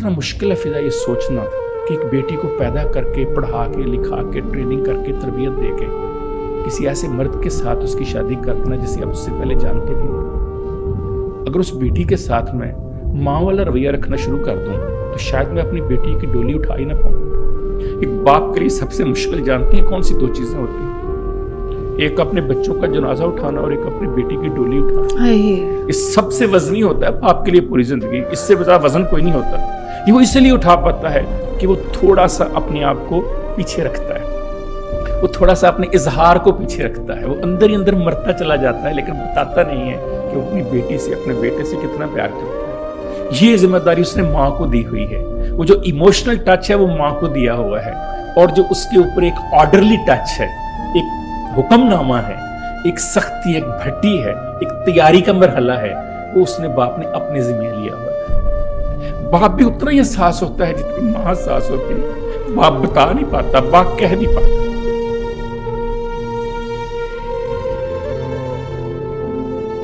कितना मुश्किल है फिजा ये सोचना कि एक बेटी को पैदा करके, पढ़ा के, लिखा के, ट्रेनिंग करके, तरबियत दे के किसी ऐसे मर्द के साथ उसकी शादी कर देना जिसे आप उससे पहले जानते भी नहीं। अगर उस बेटी के साथ मैं माँ वाला रवैया रखना शुरू कर दूं तो शायद मैं अपनी बेटी की डोली उठा ही ना पाऊं। एक बाप के लिए सबसे मुश्किल जानती है कौन सी दो चीजें होती हैं? एक अपने बच्चों का जनाजा उठाना और एक अपनी बेटी की डोली उठाना। ये सबसे वजनी होता है बाप के लिए पूरी जिंदगी, इससे ज्यादा वजन कोई नहीं होता। ये वो इसलिए उठा पाता है कि वो थोड़ा सा अपने आप को पीछे रखता है, वो थोड़ा सा अपने इजहार को पीछे रखता है, वो अंदर ही अंदर मरता चला जाता है लेकिन बताता नहीं है कि वो अपनी बेटी से, अपने बेटे से कितना प्यार करता है। ये जिम्मेदारी उसने माँ को दी हुई है। वो जो इमोशनल टच है वो माँ को दिया हुआ है, और जो उसके ऊपर एक ऑर्डरली टच है, एक हुक्मनामा है, एक सख्ती, एक भट्टी है, एक तैयारी का मरहला है, वो उसने बाप ने अपने जिम्मे लिया हुआ है। बाप भी उतना ही एहसास होता है जितनी माँ एहसास होती है। बाप बता नहीं पाता, बाप कह नहीं पाता।